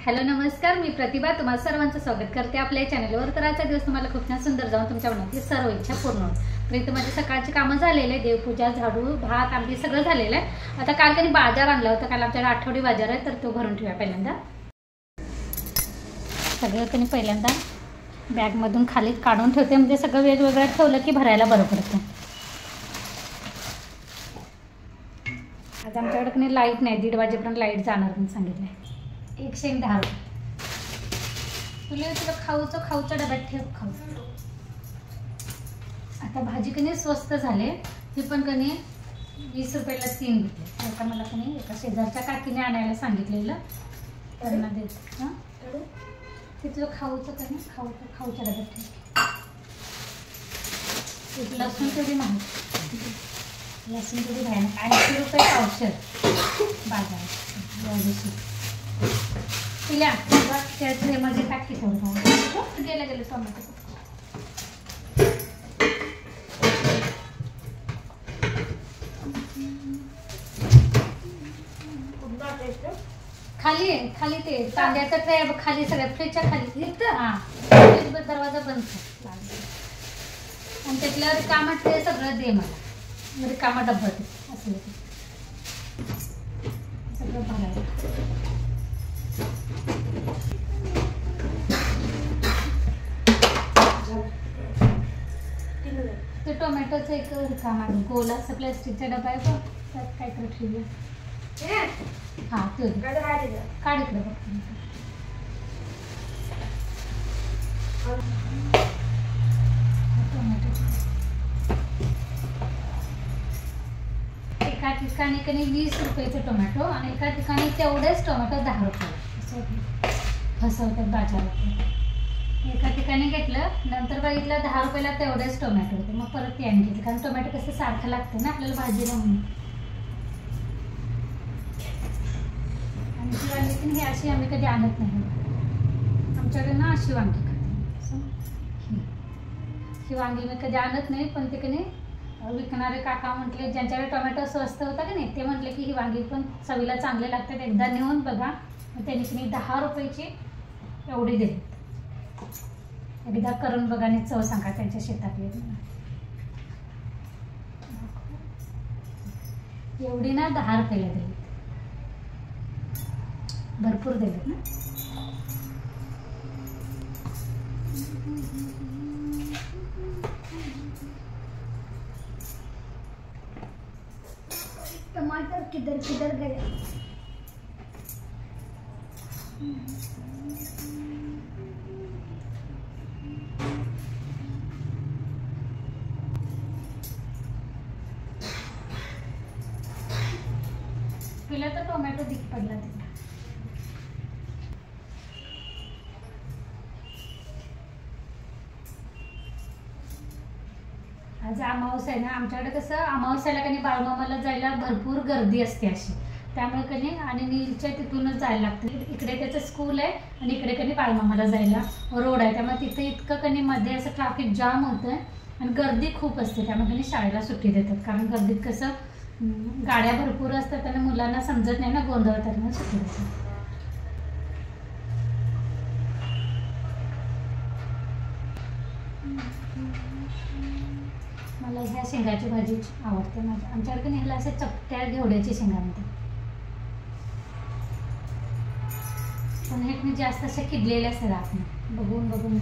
Hello नमस्कार, मी प्रतिभा तुम्हाला सर्वांचं स्वागत करते आपल्या चॅनलवर। तर आजचा दिवस तुम्हाला खूप छान सुंदर जाऊन तुमच्या मनातली सर्व इच्छा पूर्ण होईल। तर इथं माझी सकाळची कामं झालेले, देवपूजा, झाडू, भात, आमटी सगळं झालेलं आहे। आता काल त्यांनी बाजार आणला होता, काल आमच्याकडे आठवडी बाजार आहे, तर तो भरून ठेवूया। पहिल्यांदा सगळं त्यांनी पहिल्यांदा बॅगमधून खाली काढून ठेवते, म्हणजे सगळं वेगवेगळं ठेवलं की भरायला बरं पडतं। आज आमच्याकडे काही लाईट नाही, 1:30 वाजेपर्यंत लाईट जाणार म्हणून सांगितलं आहे। 110 रुपये तुला खाऊच्या डब्यात ठेव खाऊ। आता भाजी कणी स्वस्त झाले, ती पण कणी 20 रुपयाला 3 भेटले। आता मला कणी एका शेजारच्या काकीने आणायला सांगितलेलं, त्यांना देत हां ते तुझं खाऊचं कणी खाऊच्या डब्यात ठेव। एक लसूण तेवढी महाग, लसूण तेवढी भयानक 80 रुपये पावशेर बाजारात। तिला त्या ट्रेमध्ये टाकी ठेवतो, गेलं टोमॅटो। खाली ते तांदळाचा ट्रे खाली, सगळ्या फ्रीजच्या खाली हां, दरवाजा बंद कर आणि त्यातल्या रिकामा ट्रे सगळं दे मला, रिकामा डब्बा ते असं सगळं भरायला। ते टोमॅटोचं एक रिकामा गोल असं प्लॅस्टिकचा डबा आहे बघ, त्यात काहीतरी ठेवलं। हां ते काढ इकडे बघ। एका ठिकाणी कधी 20 रुपयाचं टोमॅटो आणि एका ठिकाणी तेवढेच टोमॅटो 10 रुपये असं फसवतात बाजारात। एका ठिकाणी घेतलं, नंतर बघितलं 10 रुपयाला तेवढेच टोमॅटो होते, मग परत ते आणि घेतलं, कारण टोमॅटो कसं सारखं लागतं ना आपल्याला भाजीला म्हणून। आणि ती वांगी पण ही अशी आम्ही कधी आणत नाही, आमच्याकडे ना अशी वांगी खाते। ही वांगी मी कधी आणत नाही, पण ते कधी विकणारे काका म्हटले, ज्यांच्याकडे टोमॅटो स्वस्त होता की नाही, ते म्हटले की ही वांगी पण चवीला चांगले लागतात, एकदा नेऊन बघा। त्यांनी की 10 रुपयाची एवढी दिली, एकदा करून बघा आणि चव सांगा त्यांच्या शेतातली। एवढी ना 10 रुपयाला दिली, भरपूर दिले ना। टमाटर किधर किधर गए? पहिला तर टोमॅटो दिख पडला तिला। आज अमावस्या आहे ना, आमच्याकडे कसं अमावस्याला कधी बाळूमामाला जायला भरपूर गर्दी असते अशी, त्यामुळे कधी आणि नीलच्या तिथूनच जायला लागतं। इकडे त्याचं स्कूल आहे आणि इकडे कधी बाळूमामाला जायला रोड आहे, त्यामुळे तिथे इतकं कधी मध्ये असं ट्रॅफिक जाम होतं आणि गर्दी खूप असते, त्यामुळे कधी शाळेला सुट्टी देतात, कारण गर्दीत कसं गाड्या भरपूर असतात आणि मुलांना समजत नाही ना, गोंधळतात म्हणून सुट्टी देतात। मला ह्या शेंगाची भाजी आवडते माझ्या, आमच्याकडे ह्याला असे चपट्या घेवड्याची शेंगा म्हणतात, पण हे जास्त असे किडलेले असतात आपण बघून बघून।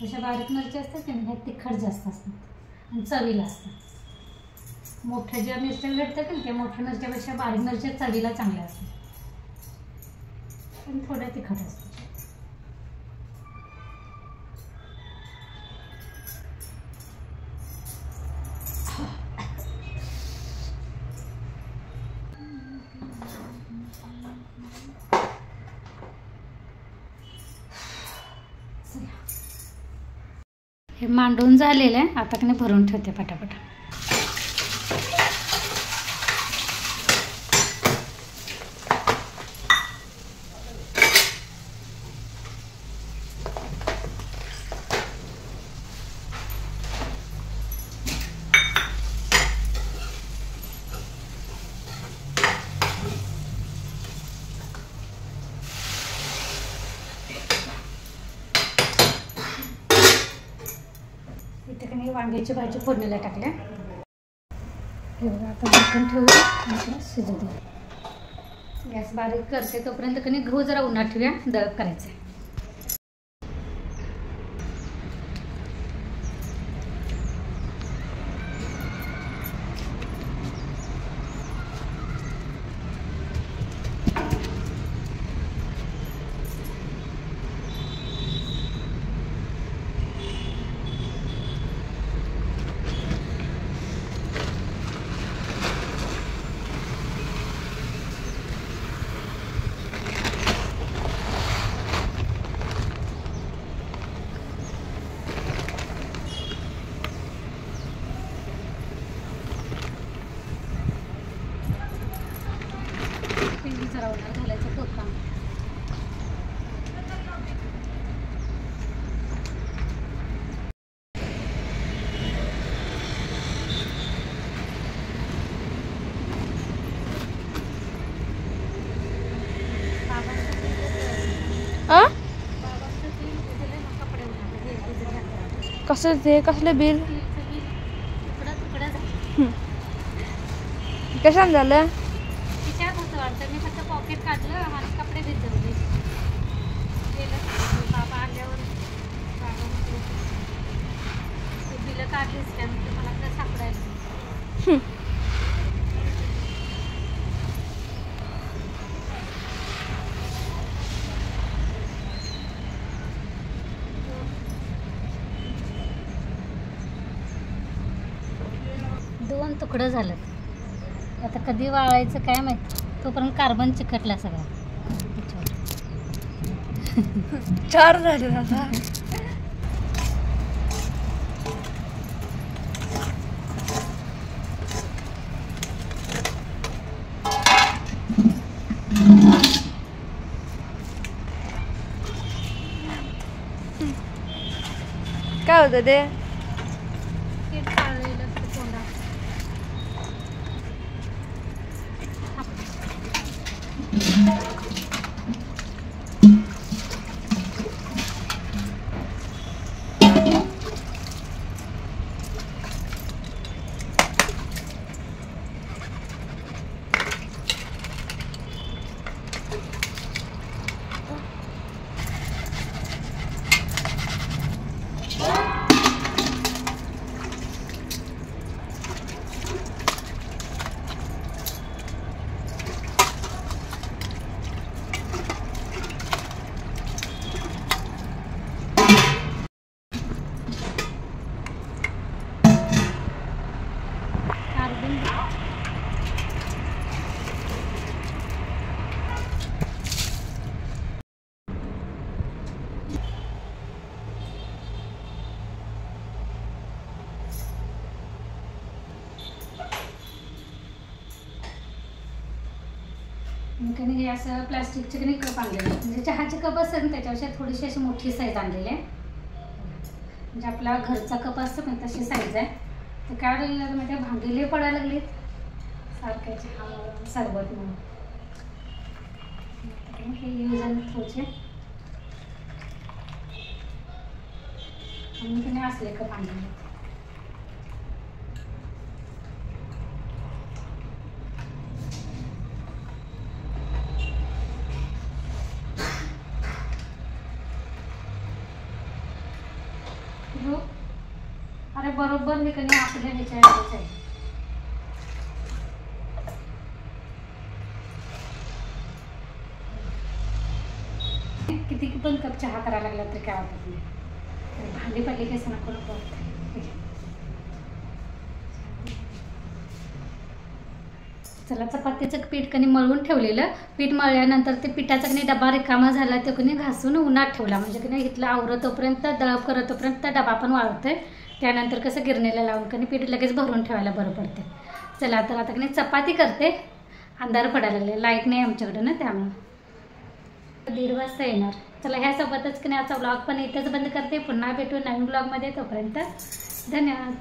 अशा बारीक मिरच्या असतात ना, ह्यात तिखट जास्त असतात आणि चवीला असतात। मोठ्या ज्या मिरच्या भेटतात ना, त्या मोठ्या मिरच्यापेक्षा बारीक मिरच्या चवीला चांगल्या असतात आणि थोड्या तिखट असतात। हे मांडून झालेलं आहे, आता की नाही भरून ठेवते पटापट. इथे की नाही वांग्याची भाजी फोडणीला टाकल्या. हे बघा, आता झाकण ठेवूया आणि शिजू दे. गॅस बारीक करते तोपर्यंत की नाही गहू जरा उन्हात ठेवूया, दळप करायचं आहे. जरा उन्हात घालायचं पोता. कसं ते कसलं बिल कशाने झालं? तिच्यात होतं वाटतं, मी फक्त पॉकेट काढलं आणि कपडे भिजवले. बाबा आल्यावर बिलं काढलीच त्यानंतर मला तर सापडायला. दोन तुकडं झालं. आता कधी वाळायचं काय माहिती, तोपर्यंत कार्बन चिकटला सगळा. 4 झाले आता. काय होतं ते? हे असं प्लास्टिकचे की नाही कप आणलेले, म्हणजे चहाचे कप असतात त्याच्यापेक्षा थोडीशी अशी मोठी साईज आणलेली आहे. म्हणजे आपला घरचा कप असतो पण तशी साईज आहे. तर काय झालेलं म्हणजे भांडीले पडायला लागलीत सारख्या चहा सरबत म्हणून. हे यूज आणि थोचे आणि त्याने असले कप आणलेले. अरे बरोबर हे कधी आपल्या ह्याच्यावरच आहे. किती पण कप चहा करायला लागला तर काय वाटत नाही. भांडी पडली की असं नको नको वाटतं. चला चपातीचं पीठ कणी मळून ठेवलेलं. पीठ मळल्यानंतर ते पिठाचा कणी डबा रिकामा झाला तो कणी घासून उन्हात ठेवला. म्हणजे कणी इथलं आवरतोपर्यंत दळप करतोपर्यंत डबा पण वाळतोय. त्यानंतर कसं गिरणीला लावून कणी पीठ लगेच भरून ठेवायला बरं पडते. चला तर आता कणी चपाती करते. अंधार पडायला लागले, लाईट नाही आमच्याकडं ना, त्यामुळं 1:30 वाजता येणार. चला ह्यासोबतच कणी आजचा व्लॉग पण इथेच बंद करते. पुन्हा भेटू नवीन व्लॉगमध्ये. तोपर्यंत धन्यवाद.